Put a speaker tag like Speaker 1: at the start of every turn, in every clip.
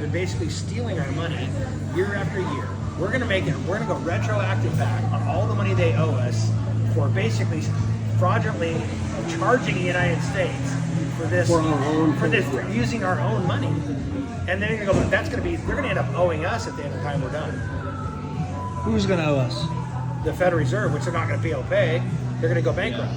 Speaker 1: been basically stealing our money year after year. We're going to go retroactive back on all the money they owe us for basically fraudulently charging the United States for this, for using our own money. And then you're going to go, they're going to end up owing us at the end of the time we're done.
Speaker 2: Who's going to owe us?
Speaker 1: The Federal Reserve, which they're not going to be able to pay. They're going to go bankrupt.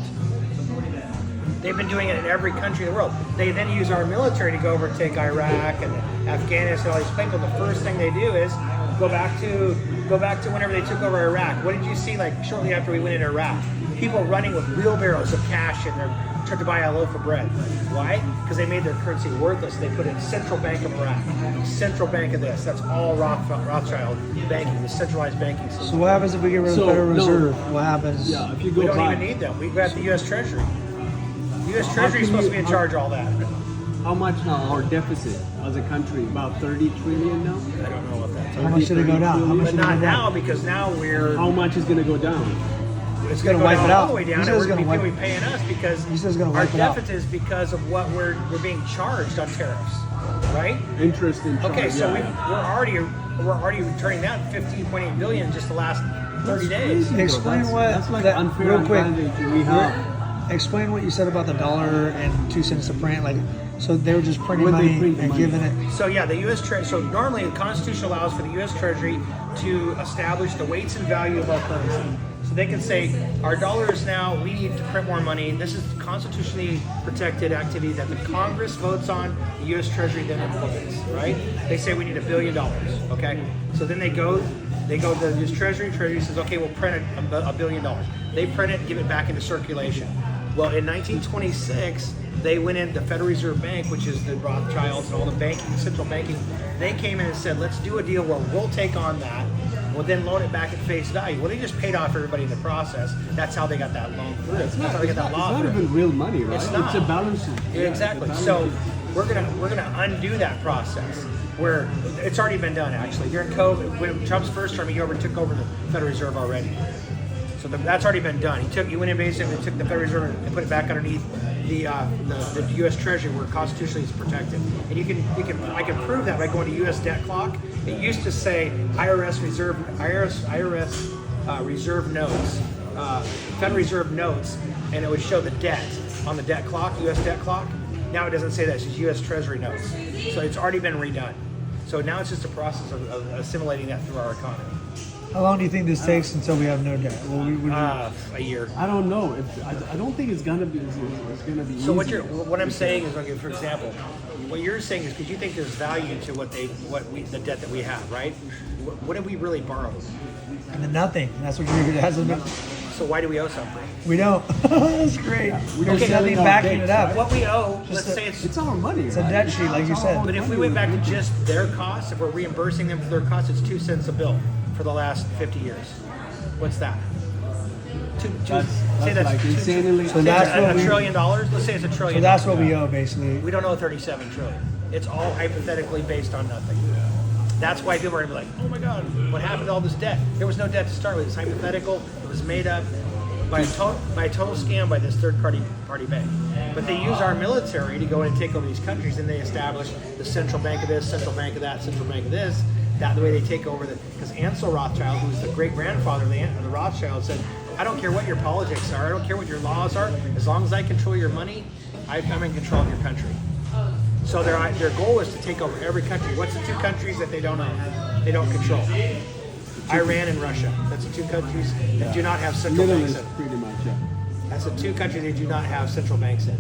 Speaker 1: They've been doing it in every country in the world. They then use our military to go over and take Iraq and Afghanistan, all these places. The first thing they do is go back to whenever they took over Iraq. What did you see like shortly after we went into Iraq? People running with wheelbarrows of cash and they're trying to buy a loaf of bread. Why? Because they made their currency worthless. They put in Central Bank of Iraq, Central Bank of this. That's all Rothschild banking, the centralized banking system.
Speaker 2: So what happens if we get rid of the Federal Reserve? What happens?
Speaker 3: Yeah, if you go
Speaker 1: We don't even need them. We've got the U.S. Treasury. The U.S. Treasury is supposed to be in charge of all that.
Speaker 3: How much now? Our deficit as a country, about 30 trillion now?
Speaker 1: I don't know what that's.
Speaker 2: How much should it go down? How much
Speaker 1: But
Speaker 2: should it go
Speaker 1: not
Speaker 2: down?
Speaker 1: now because now
Speaker 3: How much is going to go down?
Speaker 1: it's
Speaker 2: gonna
Speaker 1: going to
Speaker 2: wipe
Speaker 1: go
Speaker 2: it
Speaker 1: down all
Speaker 2: out.
Speaker 1: the way down.
Speaker 2: He said
Speaker 1: And
Speaker 2: it's
Speaker 1: we're
Speaker 2: gonna
Speaker 1: going to
Speaker 2: wipe-
Speaker 1: be paying us because
Speaker 2: He said it's gonna
Speaker 1: our
Speaker 2: wipe it out.
Speaker 1: deficit is because of what we're being charged on tariffs, right?
Speaker 3: Interest in charge.
Speaker 1: Okay, so
Speaker 3: yeah.
Speaker 1: we're already returning that 15.8 billion in just the last 30 days.
Speaker 2: Explain
Speaker 3: That's like
Speaker 2: that
Speaker 3: unfair
Speaker 2: real quick.
Speaker 3: advantage we have.
Speaker 2: Explain what you said about the dollar and 2 cents to print. Like, so they were just printing
Speaker 3: When they
Speaker 2: money
Speaker 3: print
Speaker 2: and
Speaker 3: money.
Speaker 2: giving it.
Speaker 1: So yeah, the U.S. Treasury. So normally the Constitution allows for the U.S. Treasury to establish the weights and value of our currency. So they can say our dollar is now. We need to print more money. This is constitutionally protected activity that the Congress votes on. The U.S. Treasury then implements. Right? They say we need $1 billion. Okay. So then they go to the U.S. Treasury. Treasury says, okay, we'll print $1 billion. They print it, and give it back into circulation. Well, in 1926, they went in, the Federal Reserve Bank, which is the Rothschilds and all the banking, central banking, they came in and said, let's do a deal where we'll take on that, we'll then loan it back at face value. Well, they just paid off everybody in the process. That's how they got that loan through.
Speaker 3: It's
Speaker 1: That's how they got that law
Speaker 3: not
Speaker 1: through.
Speaker 3: even real money, right?
Speaker 1: It's not.
Speaker 3: a balance sheet.
Speaker 1: Yeah, exactly.
Speaker 3: it's a
Speaker 1: So
Speaker 3: balance sheet.
Speaker 1: we're gonna undo that process where it's already been done actually. During COVID, when Trump's first term, he took over the Federal Reserve already. So that's already been done. He went in basically and took the Federal Reserve and put it back underneath the U.S. Treasury where constitutionally it's protected. And I can prove that by going to U.S. debt clock. It used to say IRS reserve notes, Federal Reserve notes, and it would show the debt on the debt clock, U.S. debt clock. Now it doesn't say that; it's just U.S. Treasury notes. So it's already been redone. So now it's just a process of assimilating that through our economy.
Speaker 2: How long do you think this takes until we have no debt? Well,
Speaker 1: A year.
Speaker 3: I don't know. I don't think it's gonna be. It's gonna be.
Speaker 1: So
Speaker 3: easy.
Speaker 1: what I'm saying is, okay, for example, what you're saying is because you think there's value to the debt that we have, right? What did we really borrow?
Speaker 2: and then nothing. That's what you're. Hasn't been.
Speaker 1: So why do we owe something?
Speaker 2: We don't. That's great.
Speaker 3: we
Speaker 2: There's
Speaker 3: don't
Speaker 2: nothing
Speaker 3: sell it
Speaker 2: backing
Speaker 3: on
Speaker 2: it up.
Speaker 1: What we owe,
Speaker 2: Just
Speaker 1: let's say
Speaker 3: It's our money.
Speaker 2: It's a debt sheet, like you said.
Speaker 1: but if we went back to just their costs, if we're reimbursing them for their costs, it's 2 cents a bill for the last 50 years. What's that?
Speaker 3: That's like insanely.
Speaker 2: So that's what
Speaker 1: $1
Speaker 2: we-
Speaker 1: trillion. Let's say it's $1 trillion.
Speaker 2: So that's what we owe, basically.
Speaker 1: We don't owe 37 trillion. It's all hypothetically based on nothing. That's why people are gonna be like, oh my God, what happened to all this debt? There was no debt to start with. It's hypothetical. It was made up by a total scam by this third party bank. But they use our military to go in and take over these countries, and they establish the central bank of this, central bank of that, central bank of this. That the way they take over because Ansel Rothschild, who was the great grandfather of the Rothschild, said, I don't care what your politics are, I don't care what your laws are, as long as I control your money, I'm in control of your country. So their goal is to take over every country. What's the 2 countries that they don't own? They don't control. Iran and Russia. That's the 2 countries that do not have central
Speaker 3: Middle
Speaker 1: banks
Speaker 3: is
Speaker 1: in.
Speaker 3: pretty much. Yeah.
Speaker 1: That's the 2 countries they do not have central banks in.